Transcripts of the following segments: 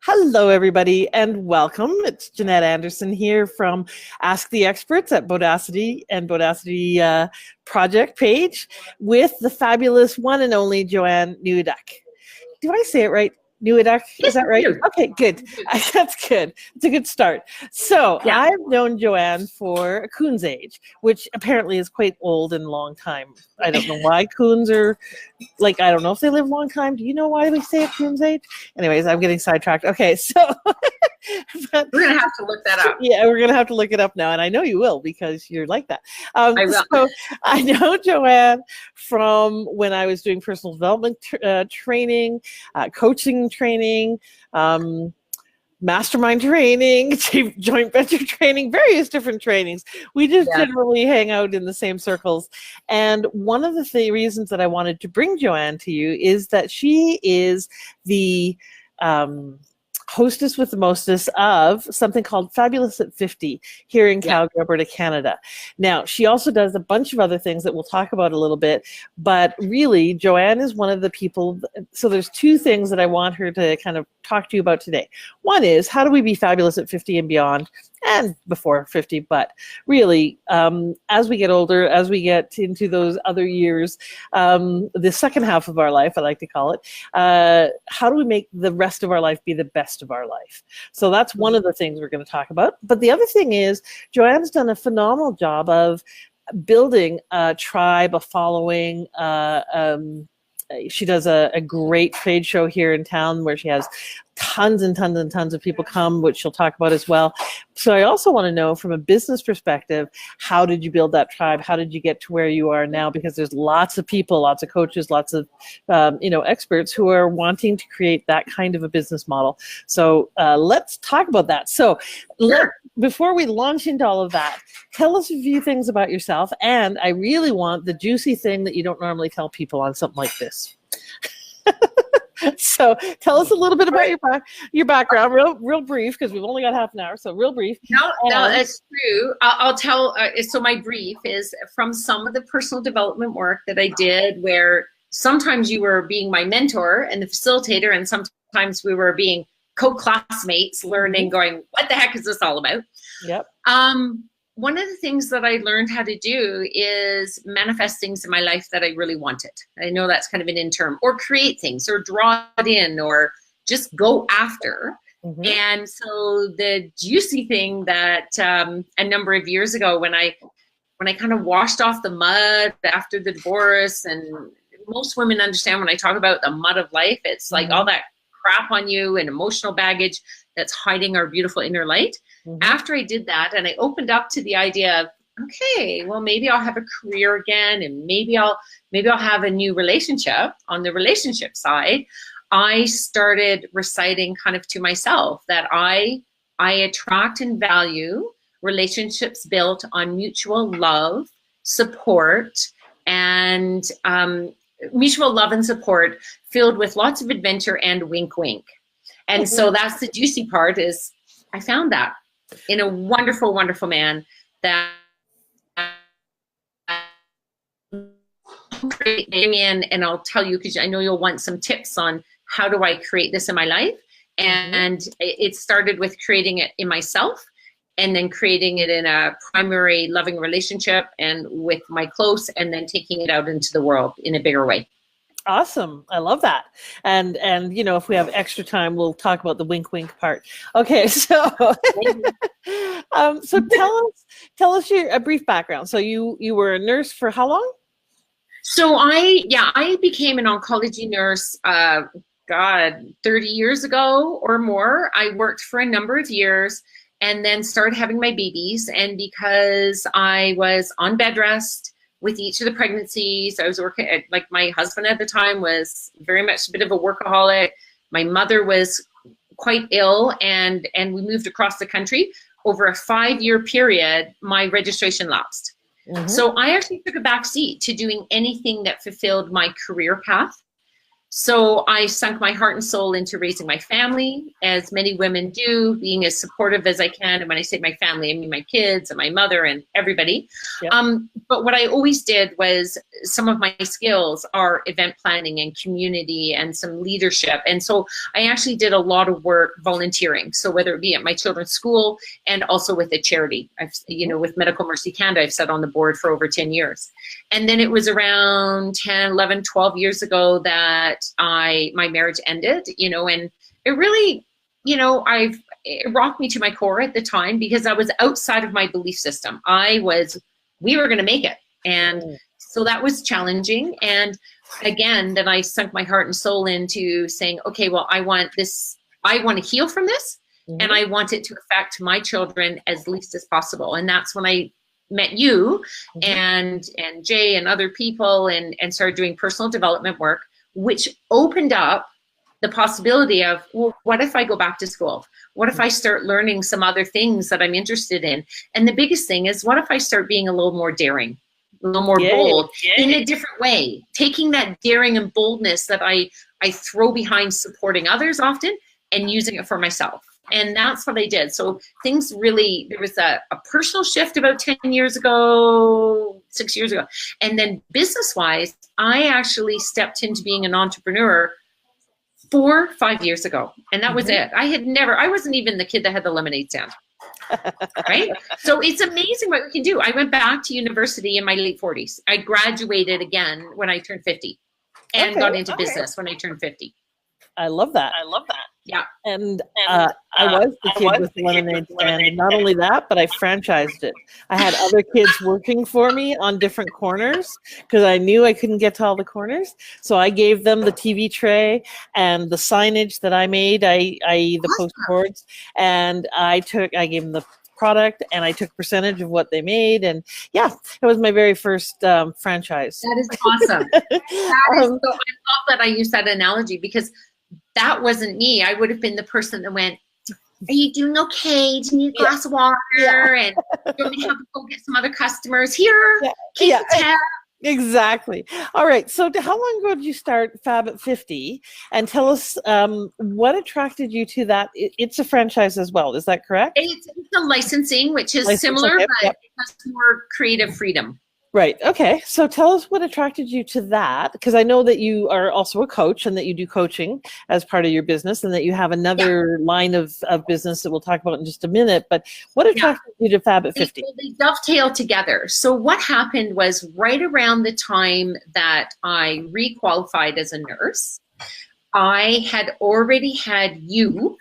Hello, everybody, and welcome. It's Jannette Anderson here from Ask the Experts at Bodacity and Bodacity project page with the fabulous one and only Joanne Neweduk. Do I say it right? Neweduk, is that right? Okay, good. That's good. It's a good start. So yeah. I've known Joanne for a coon's age, which apparently is quite old and long time. I don't know why coons are, like, I don't know if they live a long time. Do you know why we say a coon's age? Anyways, I'm getting sidetracked. Okay, so. But, we're going to have to look that up. Yeah, we're going to have to look it up now, and I know you will because you're like that. I will. So I know Joanne from when I was doing personal development training, coaching training, mastermind training, joint venture training, various different trainings. We just generally hang out in the same circles. And one of the reasons that I wanted to bring Joanne to you is that she is the hostess with the mostess of something called Fabulous at 50 here in Calgary, Alberta, Canada. Now, she also does a bunch of other things that we'll talk about a little bit, but really, Joanne is one of the people. So there's two things that I want her to kind of talk to you about today. One is, how do we be fabulous at 50 and beyond, and before 50, but really, as we get older, as we get into those other years, the second half of our life, I like to call it, how do we make the rest of our life be the best of our life? So that's one of the things we're going to talk about. But the other thing is, Joanne's done a phenomenal job of building a tribe, a following. She does a great trade show here in town where she has tons and tons and tons of people come, which she'll talk about as well. So I also want to know, from a business perspective, how did you build that tribe? How did you get to where you are now? Because there's lots of people, lots of coaches, lots of experts who are wanting to create that kind of a business model. So let's talk about that. So before we launch into all of that, tell us a few things about yourself. And I really want the juicy thing that you don't normally tell people on something like this. So tell us a little bit about your background, real brief, because we've only got half an hour, so real brief. No, that's true. I'll tell. So my brief is from some of the personal development work that I did, where sometimes you were being my mentor and the facilitator, and sometimes we were being co-classmates, learning, going, what the heck is this all about? Yep. One of the things that I learned how to do is manifest things in my life that I really wanted. I know that's kind of an in term, or create things, or draw it in, or just go after. Mm-hmm. And so the juicy thing that a number of years ago, when I kind of washed off the mud after the divorce, and most women understand when I talk about the mud of life, it's like all that crap on you and emotional baggage that's hiding our beautiful inner light. Mm-hmm. After I did that, and I opened up to the idea of, okay, well, maybe I'll have a career again, and maybe I'll have a new relationship. On the relationship side, I started reciting kind of to myself that I attract and value relationships built on mutual love, support, and mutual love and support filled with lots of adventure and wink, wink. And so that's the juicy part, is I found that in a wonderful, wonderful man that create in, and I'll tell you, because I know you'll want some tips on how do I create this in my life. And it started with creating it in myself, and then creating it in a primary loving relationship and with my close, and then taking it out into the world in a bigger way. Awesome. I love that. And if we have extra time, we'll talk about the wink wink part. Okay, so so tell us a brief background. So you were a nurse for how long? So I became an oncology nurse 30 years ago or more. I worked for a number of years and then started having my babies, and because I was on bed rest with each of the pregnancies, I was working at, like, my husband at the time was very much a bit of a workaholic. My mother was quite ill, and we moved across the country. Over a 5-year period, my registration lapsed. Mm-hmm. So I actually took a back seat to doing anything that fulfilled my career path. So I sunk my heart and soul into raising my family, as many women do, being as supportive as I can. And when I say my family, I mean my kids and my mother and everybody. Yep. But what I always did was, some of my skills are event planning and community and some leadership. And so I actually did a lot of work volunteering. So whether it be at my children's school and also with a charity, with Medical Mercy Canada, I've sat on the board for over 10 years. And then it was around 10, 11, 12 years ago that my marriage ended, and it really, it rocked me to my core at the time, because I was outside of my belief system. We were going to make it. And so that was challenging. And again, then I sunk my heart and soul into saying, okay, well, I want to heal from this, and I want it to affect my children as least as possible. And that's when I met you and Jay and other people, and started doing personal development work, which opened up the possibility of, well, what if I go back to school? What if I start learning some other things that I'm interested in? And the biggest thing is, what if I start being a little more daring, a little more bold in a different way, taking that daring and boldness that I throw behind supporting others often, and using it for myself. And that's what I did. So things really, there was a personal shift about 6 years ago. And then business-wise, I actually stepped into being an entrepreneur 5 years ago. And that was it. I wasn't even the kid that had the lemonade stand. Right? So it's amazing what we can do. I went back to university in my late 40s. I graduated again when I turned 50 and got into business when I turned 50. I love that. Yeah. And I was the kid with the lemonade stand. And not only that, but I franchised it. I had other kids working for me on different corners, because I knew I couldn't get to all the corners. So I gave them the TV tray and the signage that I made, i.e. the post boards. And I gave them the product, and I took percentage of what they made. And yeah, it was my very first franchise. That is awesome. I love that I use that analogy, because that wasn't me. I would have been the person that went, are you doing okay? Do you need a glass of water? And do you have to go get some other customers? Here, keep the tab. Exactly. All right. So how long ago did you start Fab at 50? And tell us what attracted you to that. It's a franchise as well. Is that correct? It's a licensing, which is similar, but it has more creative freedom. Right. Okay. So tell us what attracted you to that, because I know that you are also a coach, and that you do coaching as part of your business, and that you have another line of business that we'll talk about in just a minute. But what attracted you to Fab at 50? They dovetail together. So what happened was, right around the time that I requalified as a nurse, I had already had you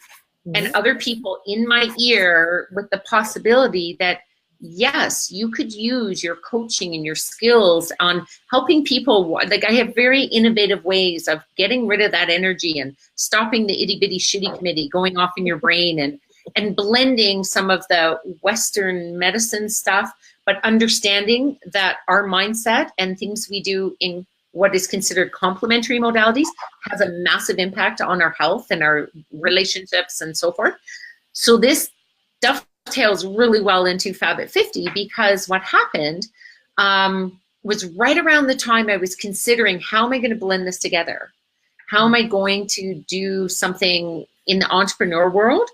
and other people in my ear with the possibility that, yes, you could use your coaching and your skills on helping people. Like, I have very innovative ways of getting rid of that energy and stopping the itty bitty shitty committee going off in your brain, and blending some of the Western medicine stuff, but understanding that our mindset and things we do in what is considered complementary modalities has a massive impact on our health and our relationships and so forth. So this dovetails really well into Fab at 50, because what happened was right around the time I was considering, how am I going to blend this together? How am I going to do something in the entrepreneur world?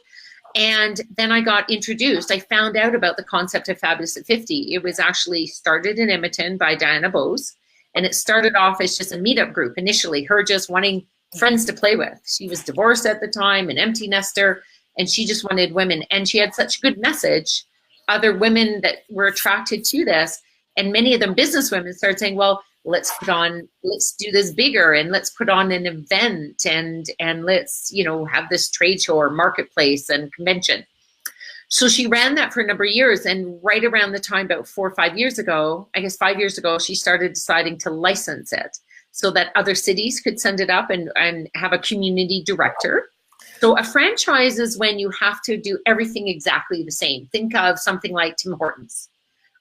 And then I got introduced. I found out about the concept of Fabulous at 50. It was actually started in Edmonton by Diana Bose. And it started off as just a meetup group initially, her just wanting friends to play with. She was divorced at the time, an empty nester, and she just wanted women. And she had such a good message. Other women that were attracted to this, and many of them business women, started saying, well, let's do this bigger, and let's put on an event, and let's, have this trade show or marketplace and convention. So she ran that for a number of years, and right around the time, about 4 or 5 years ago, I guess 5 years ago, she started deciding to license it so that other cities could send it up and have a community director. So a franchise is when you have to do everything exactly the same. Think of something like Tim Hortons.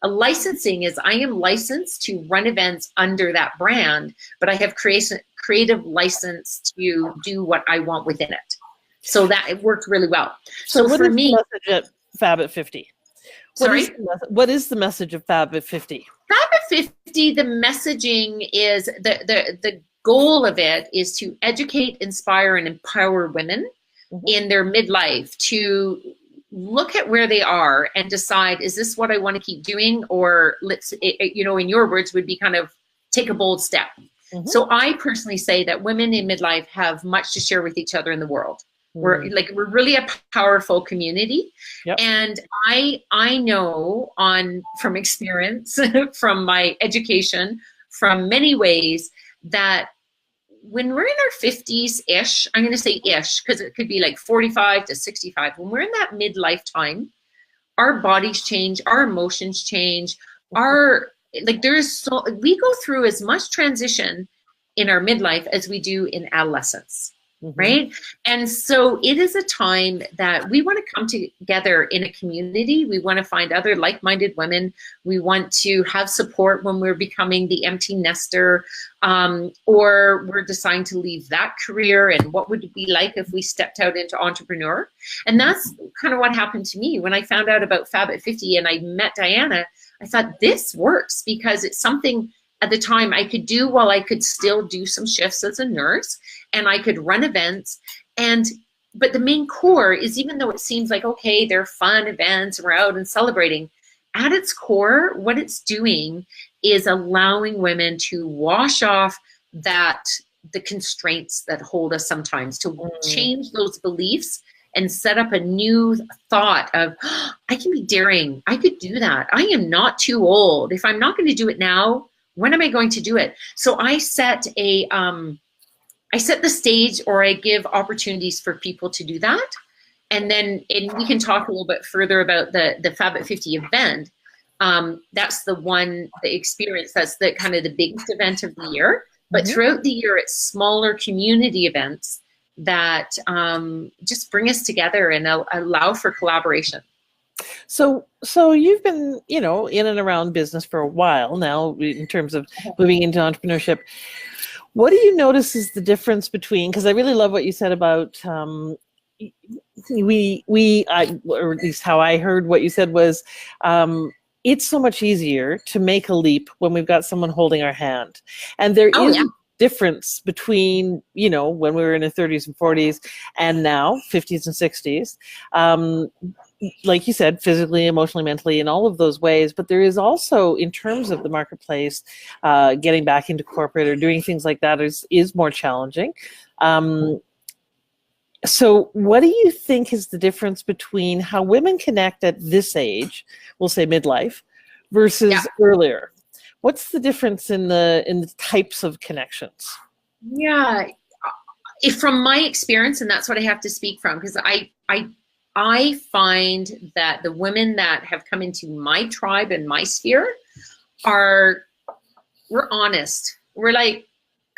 A licensing is, I am licensed to run events under that brand, but I have creative license to do what I want within it. So that it worked really well. So for me, the message at Fab at 50? What is the message of Fab at 50? Fab at 50, the messaging is the goal of it is to educate, inspire, and empower women in their midlife to look at where they are and decide, is this what I want to keep doing? Or let's, you know, in your words, would be kind of take a bold step. So I personally say that women in midlife have much to share with each other in the world. We're really a powerful community. And I know from experience, from my education, from many ways, that when we're in our 50s-ish, I'm going to say ish, because it could be like 45 to 65, when we're in that midlife time, our bodies change, our emotions change, we go through as much transition in our midlife as we do in adolescence. Right? And so it is a time that we want to come together in a community. We want to find other like-minded women. We want to have support when we're becoming the empty nester, or we're deciding to leave that career, and what would it be like if we stepped out into entrepreneur. And that's kind of what happened to me when I found out about Fab at 50 and I met Diana. I thought, this works, because it's something at the time I could do while I could still do some shifts as a nurse, and I could run events. But the main core is, even though it seems like, okay, they're fun events, we're out and celebrating, at its core, what it's doing is allowing women to wash off the constraints that hold us sometimes, to change those beliefs and set up a new thought of, oh, I can be daring, I could do that, I am not too old. If I'm not going to do it now, when am I going to do it? So I set the stage, or I give opportunities for people to do that. And then we can talk a little bit further about the Fab at 50 event. That's the experience, that's the kind of the biggest event of the year. But throughout the year, it's smaller community events that just bring us together and allow for collaboration. So you've been, in and around business for a while now, in terms of moving into entrepreneurship. What do you notice is the difference between, because I really love what you said about, or at least how I heard what you said was, it's so much easier to make a leap when we've got someone holding our hand. And there is a difference between, when we were in our 30s and 40s and now 50s and 60s. Like you said, physically, emotionally, mentally, in all of those ways. But there is also, in terms of the marketplace, getting back into corporate or doing things like that is more challenging. So what do you think is the difference between how women connect at this age, we'll say midlife, versus earlier? What's the difference in the types of connections? Yeah, from my experience, and that's what I have to speak from, because I find that the women that have come into my tribe and my sphere we're honest. We're like,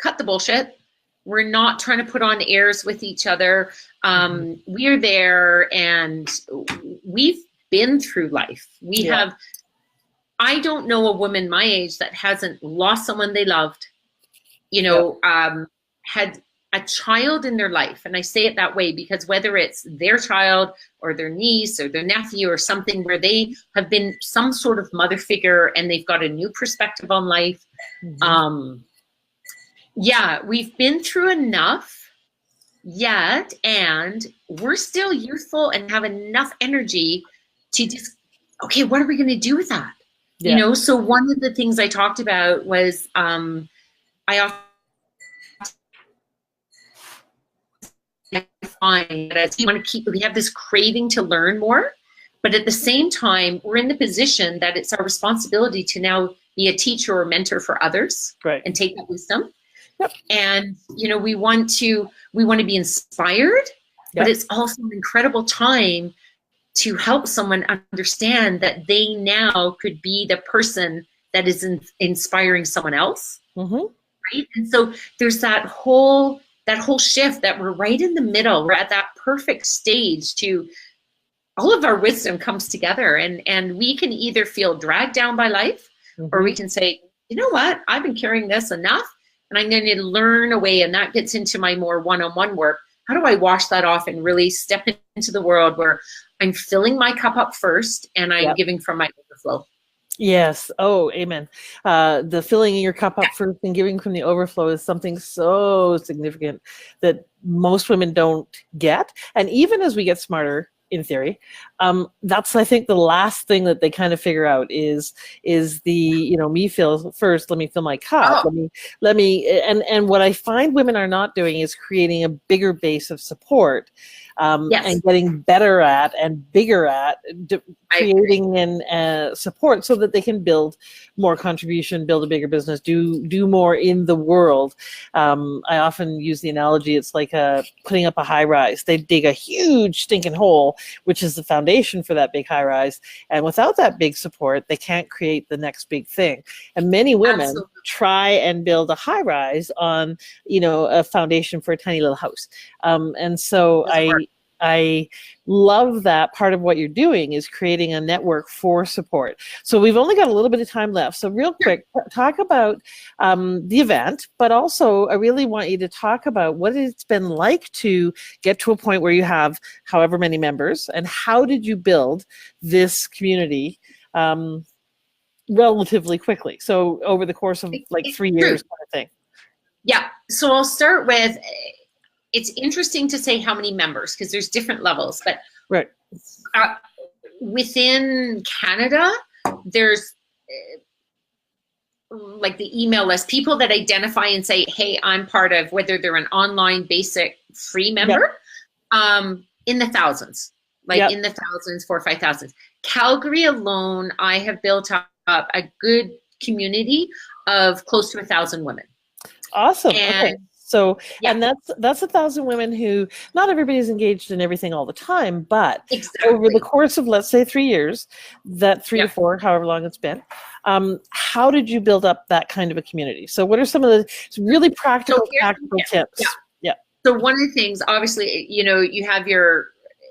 cut the bullshit. We're not trying to put on airs with each other. We're there, and we've been through life. I don't know a woman my age that hasn't lost someone they loved, had a child in their life. And I say it that way because whether it's their child or their niece or their nephew or something where they have been some sort of mother figure and they've got a new perspective on life. We've been through enough yet, and we're still youthful and have enough energy to just, okay, what are we going to do with that? So one of the things I talked about was I often find that as we have this craving to learn more, but at the same time, we're in the position that it's our responsibility to now be a teacher or mentor for others, and take that wisdom. And we want to be inspired, but it's also an incredible time to help someone understand that they now could be the person that is inspiring someone else, right? And so there's that whole shift that we're right in the middle. We're at that perfect stage to all of our wisdom comes together, and we can either feel dragged down by life, or we can say, you know what, I've been carrying this enough, and I'm going to learn a way. And that gets into my more one-on-one work. How do I wash that off and really step into the world where I'm filling my cup up first and I'm giving from my overflow? Yes. Oh, amen. The filling your cup up first and giving from the overflow is something so significant that most women don't get. And even as we get smarter, in theory, that's, I think, the last thing that they kind of figure out is the, me fill first. Let me fill my cup. Oh, And what I find women are not doing is creating a bigger base of support, yes, and getting better at and bigger at I agree. creating and support so that they can build more contribution, build a bigger business, do more in the world. I often use the analogy, it's like putting up a high rise. They dig a huge stinking hole, which is the foundation for that big high rise. And without that big support, they can't create the next big thing. And many women Absolutely. try and build a high rise on, a foundation for a tiny little house. And so Doesn't work. I love that part of what you're doing is creating a network for support. So we've only got a little bit of time left. So real quick, talk about the event, but also I really want you to talk about what it's been like to get to a point where you have however many members, and how did you build this community relatively quickly? So over the course of like It's 3 true. years kind of thing. Yeah. So I'll start with, it's interesting to say how many members, because there's different levels, but Right. Within Canada, there's like the email list, people that identify and say, hey, I'm part of, whether they're an online basic free member, in the thousands, like in the thousands, 4 or 5,000. Calgary alone, I have built up a good community of close to 1,000 women. Awesome. And Okay. So, yeah, and that's 1,000 women who, not everybody's engaged in everything all the time, but over the exactly. course of, let's say, 3 years, that 3 to Yeah. 4, however long it's been, how did you build up that kind of a community? So what are some of the really So practical, here's the tactical tip. tips? Yeah. Yeah. So one of the things, obviously, you have your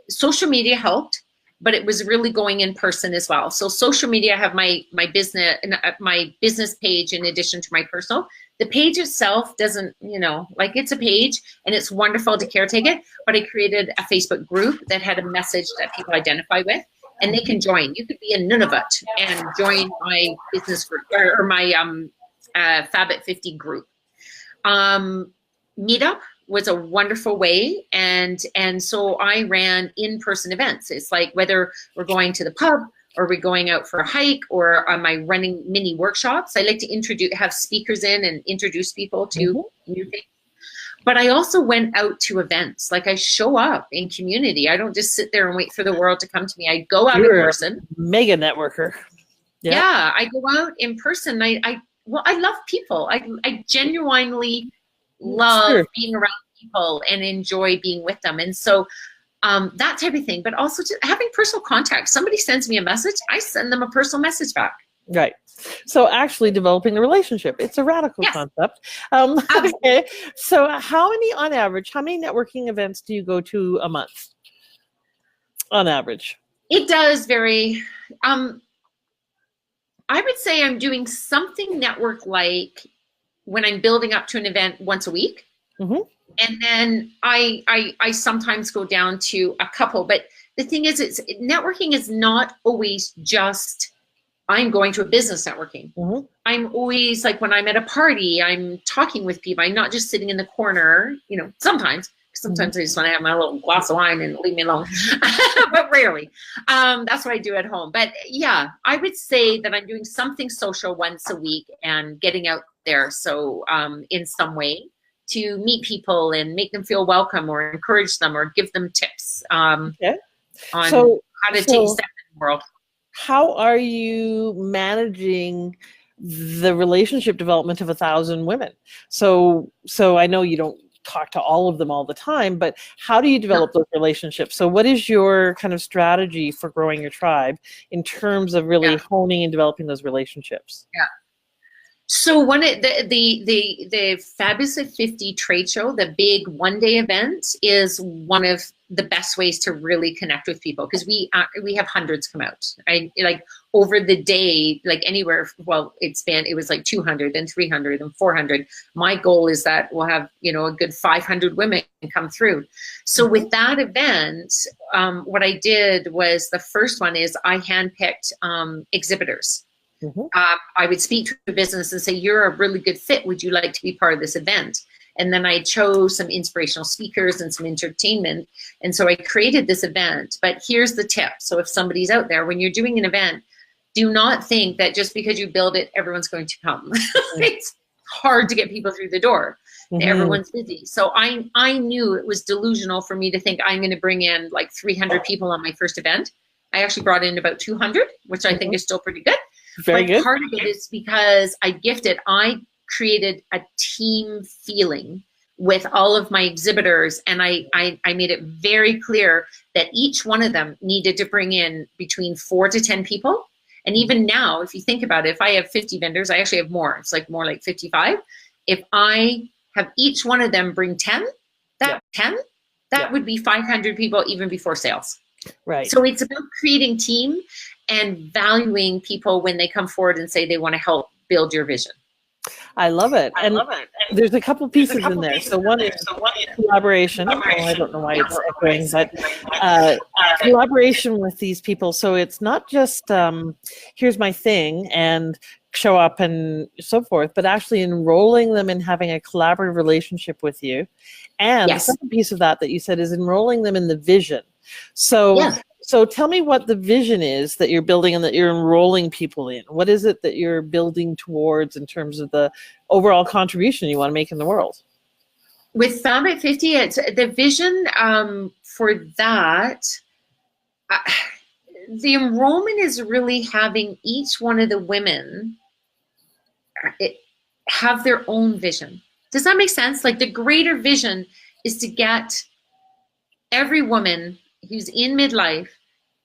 social media helped, but it was really going in person as well. So social media, I have my business page in addition to my personal. The page itself doesn't, like, it's a page and it's wonderful to caretake it, but I created a Facebook group that had a message that people identify with, and they can join. You could be in Nunavut and join my business group or my Fab at 50 group. Meetup was a wonderful way, and so I ran in-person events. It's like whether we're going to the pub or we're going out for a hike, or am I running mini workshops? I like to have speakers in and introduce people to new things. But I also went out to events. Like, I show up in community. I don't just sit there and wait for the world to come to me. I go out in person. Mega networker. Yeah, I go out in person. I love people. I genuinely love being around people and enjoy being with them. And so that type of thing, but also just having personal contact. Somebody sends me a message, I send them a personal message back. Right. So actually developing a relationship. It's a radical concept. Okay. So how many networking events do you go to a month on average? It does vary. I would say I'm doing something network-like when I'm building up to an event once a week. And then I sometimes go down to a couple. But the thing is, networking is not always just, I'm going to a business networking. I'm always, like, when I'm at a party, I'm talking with people. I'm not just sitting in the corner, sometimes I just want to have my little glass of wine and leave me alone, but rarely. That's what I do at home. But yeah, I would say that I'm doing something social once a week and getting out there. So in some way to meet people and make them feel welcome, or encourage them, or give them tips on how to take steps in the world. How are you managing the relationship development of 1,000 women? So I know you don't talk to all of them all the time, but how do you develop those relationships? So what is your kind of strategy for growing your tribe in terms of really honing and developing those relationships? Yeah. So one of the Fabulous at 50 trade show, the big one-day event, is one of the best ways to really connect with people, because we have hundreds come out. Like over the day, like anywhere. Well, it was like 200 and 300 and 400. My goal is that we'll have a good 500 women come through. So with that event, what I did was, the first one is I handpicked exhibitors. I would speak to a business and say, you're a really good fit. Would you like to be part of this event? And then I chose some inspirational speakers and some entertainment. And so I created this event. But here's the tip. So if somebody's out there, when you're doing an event, do not think that just because you build it, everyone's going to come. It's hard to get people through the door. Everyone's busy. So I knew it was delusional for me to think I'm going to bring in like 300 people on my first event. I actually brought in about 200, which I think is still pretty good. Very good. Part of it is because I created a team feeling with all of my exhibitors, and I made it very clear that each one of them needed to bring in between 4 to 10 people. And even now, if you think about it, if I have 50 vendors, I actually have more. It's like more like 55. If I have each one of them bring 10, that would be 500 people even before sales. Right. So it's about creating team and valuing people when they come forward and say they want to help build your vision. I love it. And there's a couple pieces in there. So one is collaboration. Oh, I don't know why it's echoing, but collaboration with these people. So it's not just here's my thing and show up and so forth, but actually enrolling them in having a collaborative relationship with you. And the second piece of that you said is enrolling them in the vision. So So tell me what the vision is that you're building and that you're enrolling people in. What is it that you're building towards in terms of the overall contribution you want to make in the world? With Fab at 50, it's the vision for that. The enrollment is really having each one of the women have their own vision. Does that make sense? Like the greater vision is to get every woman who's in midlife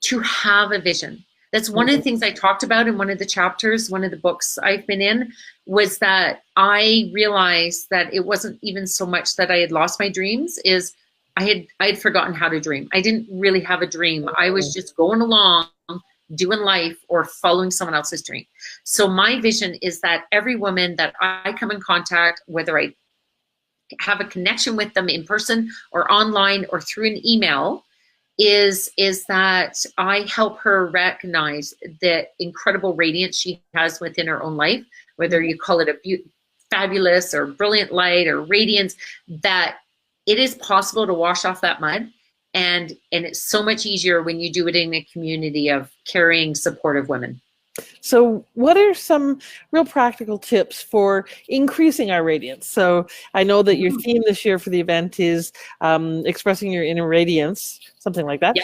to have a vision. That's one of the things I talked about in one of the chapters, one of the books I've been in, was that I realized that it wasn't even so much that I had lost my dreams, is I had forgotten how to dream. I didn't really have a dream. I was just going along, doing life or following someone else's dream. So my vision is that every woman that I come in contact, whether I have a connection with them in person or online or through an email, is that I help her recognize the incredible radiance she has within her own life, whether you call it a fabulous or brilliant light or radiance, that it is possible to wash off that mud. And it's so much easier when you do it in a community of caring, supportive women. So what are some real practical tips for increasing our radiance? So I know that your theme this year for the event is expressing your inner radiance, something like that.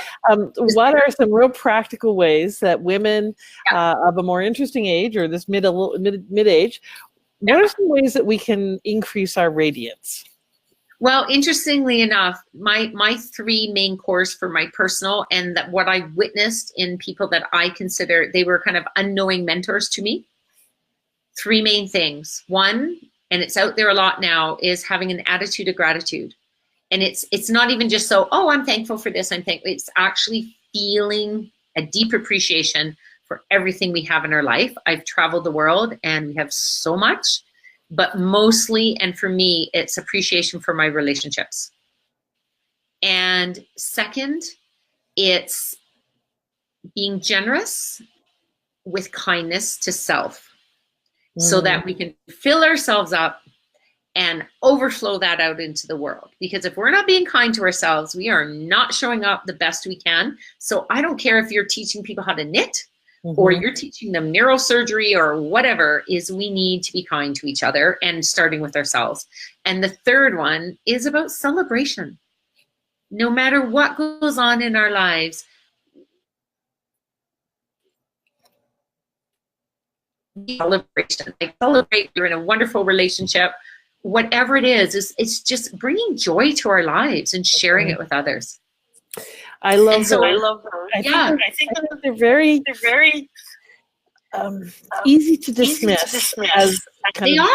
What are some real practical ways that women of a more interesting age or this mid-age, what are some ways that we can increase our radiance? Well, interestingly enough, my 3 main cores for my personal, and that what I witnessed in people that I consider, they were kind of unknowing mentors to me. 3 main things. One, and it's out there a lot now, is having an attitude of gratitude. And it's not even just so, oh, I'm thankful for this, I'm thankful. It's actually feeling a deep appreciation for everything we have in our life. I've traveled the world and we have so much. But mostly, and for me, it's appreciation for my relationships. And second, it's being generous with kindness to self, so that we can fill ourselves up and overflow that out into the world. Because if we're not being kind to ourselves, we are not showing up the best we can. So I don't care if you're teaching people how to knit, or you're teaching them neurosurgery or whatever, is we need to be kind to each other, and starting with ourselves. And the third one is about celebration. No matter what goes on in our lives, celebration. Like, celebrate you're in a wonderful relationship. Whatever it is, it's just bringing joy to our lives and sharing it with others. I love those. I think they're very easy to dismiss as kind of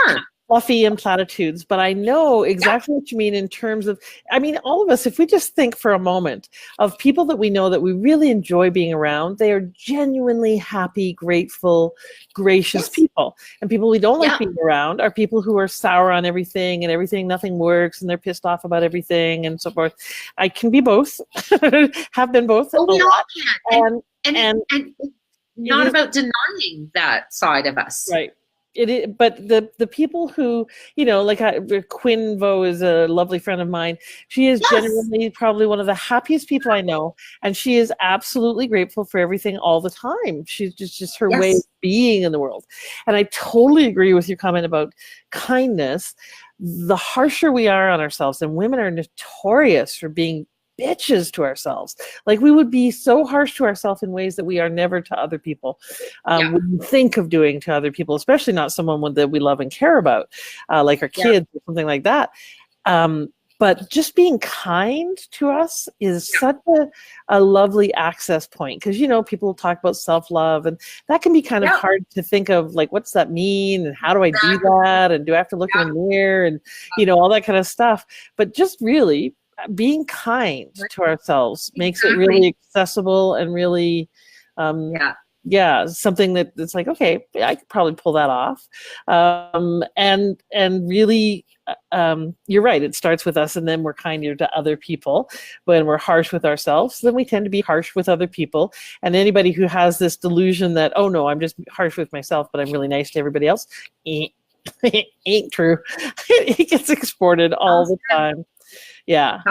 fluffy and platitudes, but I know exactly what you mean in terms of, I mean, all of us, if we just think for a moment of people that we know that we really enjoy being around, they are genuinely happy, grateful, gracious people. And people we don't like being around are people who are sour on everything and everything, nothing works, and they're pissed off about everything and so forth. I can be both, have been both. Well, we all can. It not is about denying that side of us. right. It is, but the people who, you know, like Quinn Vo is a lovely friend of mine. She is Yes. genuinely probably one of the happiest people I know, and she is absolutely grateful for everything all the time. She's just her way of Yes. being in the world. And I totally agree with your comment about kindness. The harsher we are on ourselves, and women are notorious for being bitches to ourselves. Like we would be so harsh to ourselves in ways that we are never to other people. Yeah. We think of doing to other people, especially not someone that we love and care about, like our Yeah. kids or something like that. But just being kind to us is such a lovely access point, because, you know, people talk about self-love, and that can be kind of hard to think of, like, what's that mean, and how do I do that, and do I have to look in the mirror, and, you know, all that kind of stuff. But just really being kind to ourselves makes it really accessible and really yeah, something that's like, okay, I could probably pull that off. And really, you're right, it starts with us, and then we're kinder to other people. When we're harsh with ourselves, then we tend to be harsh with other people. And anybody who has this delusion that, oh no, I'm just harsh with myself, but I'm really nice to everybody else, ain't true. It gets exported all the time. Yeah.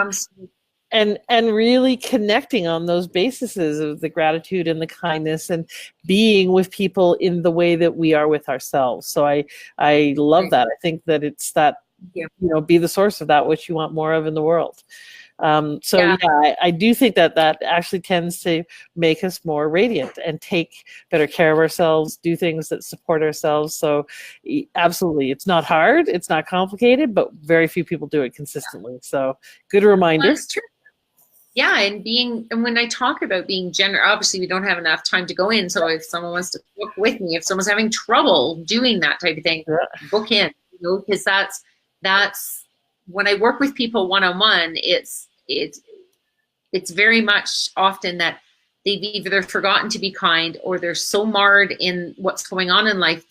And really connecting on those bases of the gratitude and the kindness, and being with people in the way that we are with ourselves. So I love that. I think that it's that, you know, be the source of that which you want more of in the world. I do think that actually tends to make us more radiant and take better care of ourselves, do things that support ourselves. So absolutely, it's not hard, it's not complicated, but very few people do it consistently. So good reminder. That's true. Yeah, and when I talk about being generous, obviously we don't have enough time to go in. So if someone wants to book with me, if someone's having trouble doing that type of thing, book in. You know, because that's when I work with people one-on-one, it's very much often that they've either forgotten to be kind, or they're so marred in what's going on in life.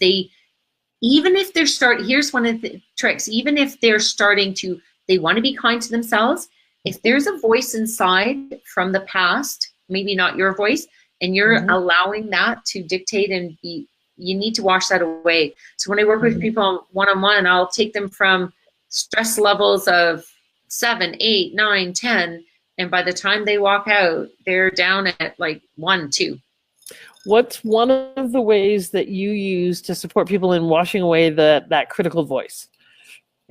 Even if they're here's one of the tricks, even if they're starting to, they want to be kind to themselves. If there's a voice inside from the past, maybe not your voice, and you're allowing that to dictate and be, you need to wash that away. So when I work with people one-on-one, I'll take them from stress levels of 7, 8, 9, 10, and by the time they walk out, they're down at like 1, 2. What's one of the ways that you use to support people in washing away that critical voice?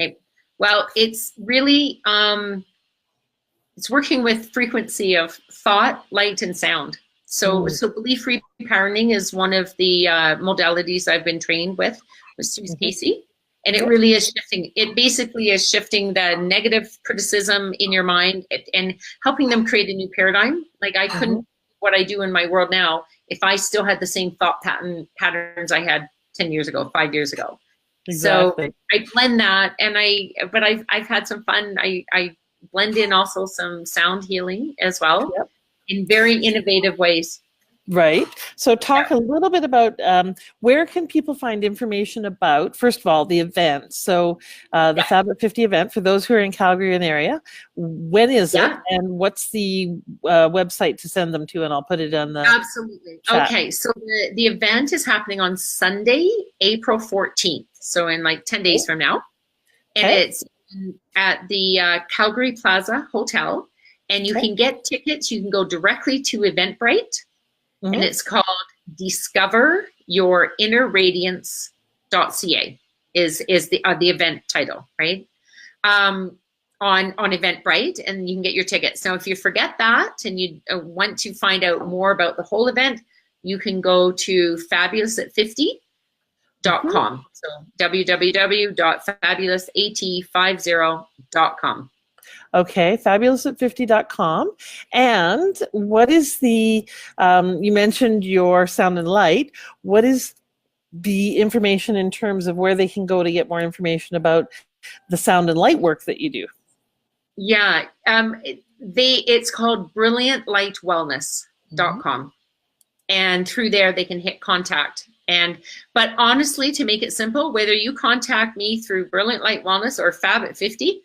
Okay. Well, it's really it's working with frequency of thought, light, and sound. So belief reparenting is one of the modalities I've been trained with Suze Casey. And it really is shifting. It basically is shifting the negative criticism in your mind and helping them create a new paradigm. Like I couldn't do what I do in my world now if I still had the same thought patterns I had 10 years ago, 5 years ago. Exactly. So I blend that, and I've had some fun. I blend in also some sound healing as well in very innovative ways. Right. So talk a little bit about where can people find information about, first of all, the event. So the Fab at 50 event, for those who are in Calgary and area, when is it, and what's the website to send them to? And I'll put it on the chat. Okay, so the event is happening on Sunday, April 14th. So in like 10 days from now. And it's at the Calgary Plaza Hotel. And you can get tickets. You can go directly to Eventbrite. And it's called Discover Your Inner Radiance.ca is the event title, right? On Eventbrite, and you can get your tickets. Now, if you forget that and you want to find out more about the whole event, you can go to fabulousat50.com. So www.fabulousat50.com. Okay, fabulousat50.com. And what is the, you mentioned your sound and light. What is the information in terms of where they can go to get more information about the sound and light work that you do? Yeah, it's called brilliantlightwellness.com. And through there, they can hit contact. But honestly, to make it simple, whether you contact me through Brilliant Light Wellness or Fab at 50,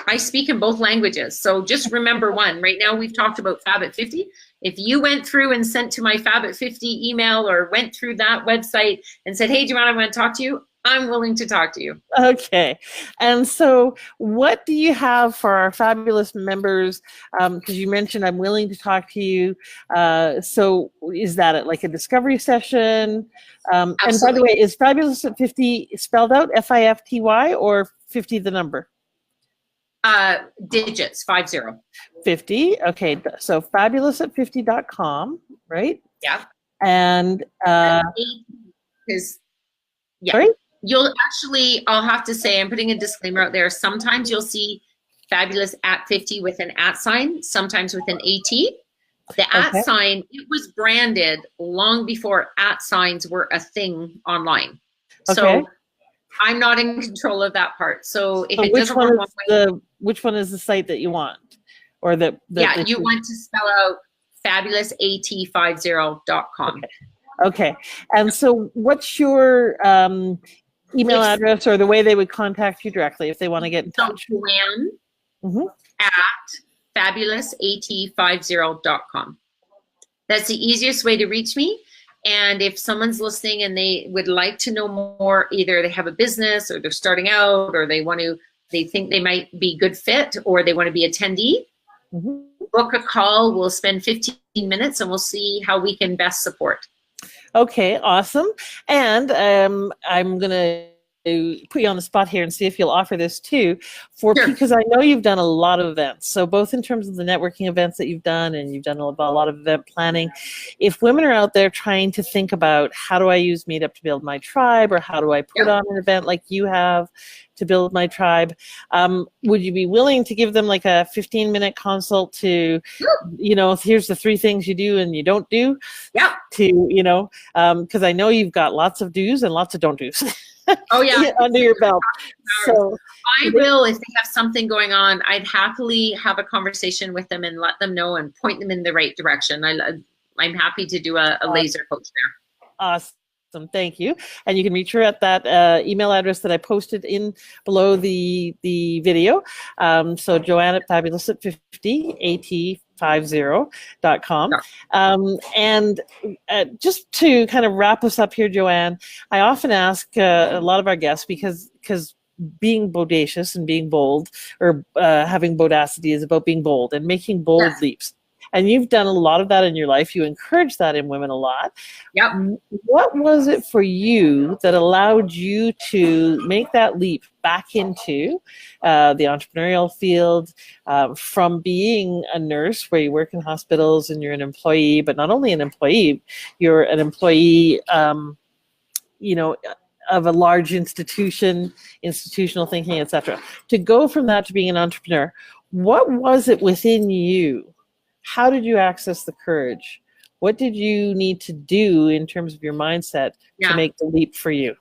I speak in both languages. So just remember one. Right now, we've talked about Fab at 50. If you went through and sent to my Fab at 50 email or went through that website and said, hey, Joanne, I want to talk to you, I'm willing to talk to you. Okay. And so what do you have for our fabulous members? Because you mentioned I'm willing to talk to you. So is that like a discovery session? And by the way, is Fabulous at 50 spelled out FIFTY or 50 the number? Digits, 50. 50. Okay. So fabulousat50.com, right? Yeah. And because yeah. Sorry? You'll actually, I'll have to say, I'm putting a disclaimer out there. Sometimes you'll see Fabulous at 50 with an @ sign, sometimes with an AT. The @ sign, it was branded long before @ signs were a thing online. So I'm not in control of that part. So if it doesn't work one way, which one is the site that you want? Or you want to spell out fabulousat50.com. Okay. And so what's your email address or the way they would contact you directly if they want to get in touch? Joanne at fabulousat50.com. That's the easiest way to reach me. And if someone's listening and they would like to know more, either they have a business or they're starting out or they think they might be good fit or they want to be attendee, book a call. We'll spend 15 minutes and we'll see how we can best support. Okay, awesome. And I'm going to put you on the spot here and see if you'll offer this too, because I know you've done a lot of events. So both in terms of the networking events that you've done and you've done a lot of event planning. If women are out there trying to think about how do I use Meetup to build my tribe or how do I put on an event like you have to build my tribe, would you be willing to give them like a 15-minute consult to, here's the 3 things you do and you don't do? Yeah. Because I know you've got lots of do's and lots of don't do's. Oh yeah. Under your belt. So I will, if they have something going on, I'd happily have a conversation with them and let them know and point them in the right direction. I'm happy to do a laser coach there. Awesome. Thank you. And you can reach her at that email address that I posted in below the video. So Joanne at fabulousat50, AT50.com. And just to kind of wrap us up here, Joanne, I often ask a lot of our guests, because being bodacious and being bold, or having bodacity, is about being bold and making bold leaps. And you've done a lot of that in your life. You encourage that in women a lot. Yep. What was it for you that allowed you to make that leap back into the entrepreneurial field, from being a nurse where you work in hospitals and you're an employee, but not only an employee, you're an employee, of a large institution, institutional thinking, etc. To go from that to being an entrepreneur, what was it within you? How did you access the courage? What did you need to do in terms of your mindset to make the leap for you?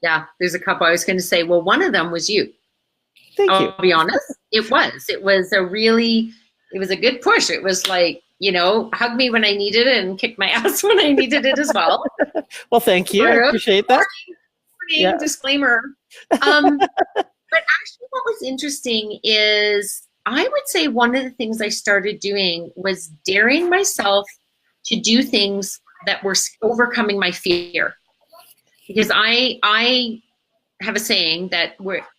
Yeah, there's a couple. I was going to say, well, one of them was you. I'll be honest. It was a good push. It was like, hug me when I needed it and kick my ass when I needed it as well. Well, thank you. I appreciate that. Disclaimer. But actually what was interesting is, I would say one of the things I started doing was daring myself to do things that were overcoming my fear. Because I have a saying that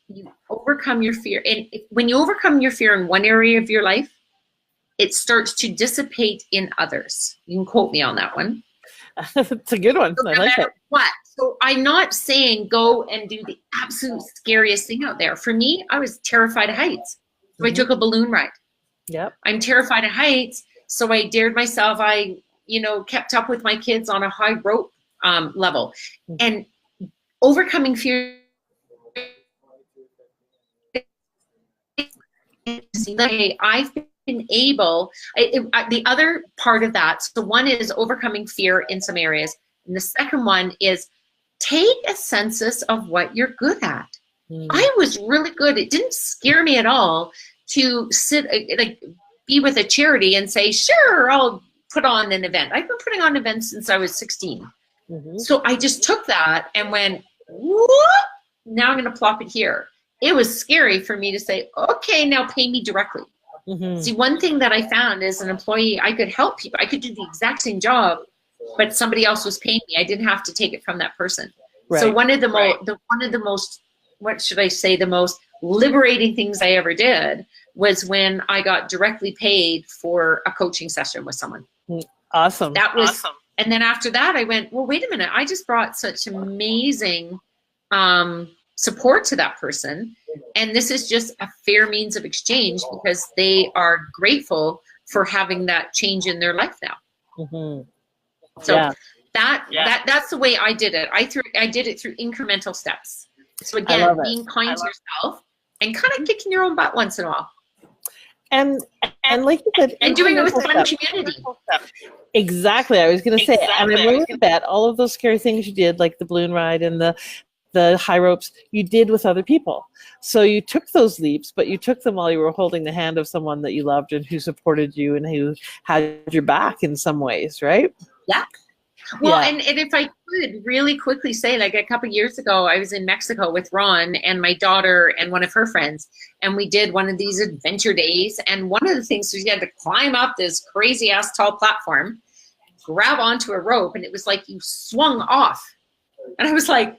you overcome your fear. And when you overcome your fear in one area of your life, it starts to dissipate in others. You can quote me on that one. It's a good one. So I like it. What? So I'm not saying go and do the absolute scariest thing out there. For me, I was terrified of heights. So I took a balloon ride. Yep. I'm terrified of heights, so I dared myself. I, kept up with my kids on a high rope level, and overcoming fear. I've been able. The other part of that. So one is overcoming fear in some areas, and the second one is take a census of what you're good at. I was really good. It didn't scare me at all to be with a charity and say, sure, I'll put on an event. I've been putting on events since I was 16. So I just took that and went, whoop, now I'm going to plop it here. It was scary for me to say, okay, now pay me directly. See, one thing that I found as an employee, I could help people. I could do the exact same job, but somebody else was paying me. I didn't have to take it from that person. Right. So one of the most, what should I say, the most liberating things I ever did was when I got directly paid for a coaching session with someone. Awesome. That was awesome. And then after that, I went, well, wait a minute. I just brought such amazing support to that person. And this is just a fair means of exchange because they are grateful for having that change in their life now. Mm-hmm. So that's the way I did it. I did it through incremental steps. So again, being kind to yourself and kind of kicking your own butt once in a while. And like you said, and doing it with a fun community. Exactly. I was going to say, and I really bet all of those scary things you did, like the balloon ride and the high ropes, you did with other people. So you took those leaps, but you took them while you were holding the hand of someone that you loved and who supported you and who had your back in some ways, right? Yeah. Well, and if I could really quickly say, like a couple of years ago, I was in Mexico with Ron and my daughter and one of her friends, and we did one of these adventure days. And one of the things was you had to climb up this crazy ass tall platform, grab onto a rope, and it was like you swung off. And I was like, ah!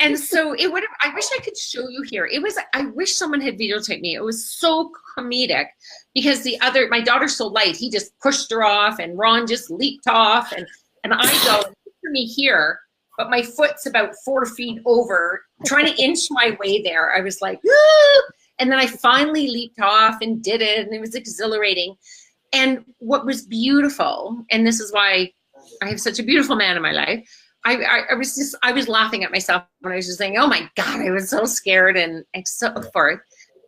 And so it would have, I wish I could show you here. It was, I wish someone had videotaped me. It was so comedic because my daughter's so light, he just pushed her off and Ron just leaped off and I go, for me here, but my foot's about 4 feet over, trying to inch my way there. I was like, ah! And then I finally leaped off and did it. And it was exhilarating. And what was beautiful, and this is why I have such a beautiful man in my life, I was laughing at myself when I was just saying, oh my God, I was so scared and so forth.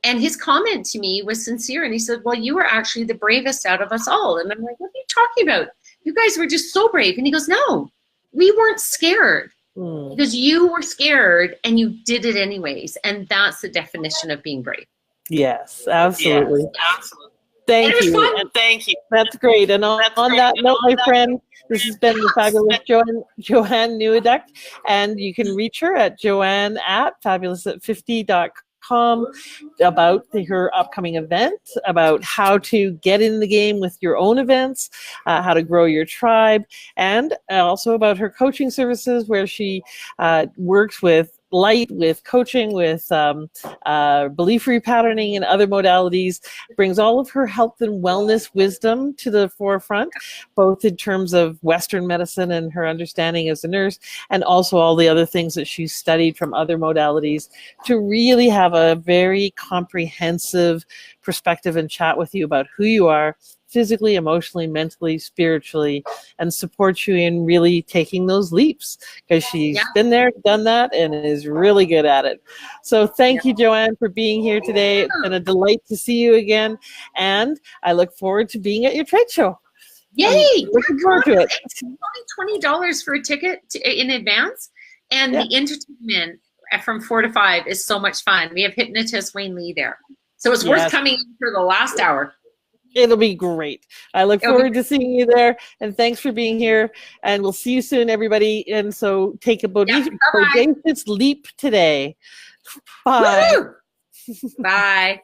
And his comment to me was sincere. And he said, well, you were actually the bravest out of us all. And I'm like, what are you talking about? You guys were just so brave. And he goes, no, we weren't scared because you were scared and you did it anyways. And that's the definition of being brave. Yes, absolutely. Yes, absolutely. Thank you. And thank you. That's great. And on that note, my friend, this has been the fabulous Joanne Neweduk, and you can reach her at Joanne at fabulousat50.com about her upcoming event, about how to get in the game with your own events, how to grow your tribe, and also about her coaching services where she works with light, with coaching, with belief repatterning and other modalities, brings all of her health and wellness wisdom to the forefront, both in terms of Western medicine and her understanding as a nurse, and also all the other things that she's studied from other modalities to really have a very comprehensive perspective and chat with you about who you are, physically, emotionally, mentally, spiritually, and support you in really taking those leaps because she's been there, done that, and is really good at it. So thank you, Joanne, for being here today. It's been a delight to see you again, and I look forward to being at your trade show. Yay! Looking forward to it. It's only $20 for a ticket in advance, and the entertainment from 4 to 5 is so much fun. We have hypnotist Wayne Lee there. So it's worth coming in for the last hour. It'll be great. I look forward to seeing you there. And thanks for being here. And we'll see you soon, everybody. And so take a bodacious leap today. Bye. Bye.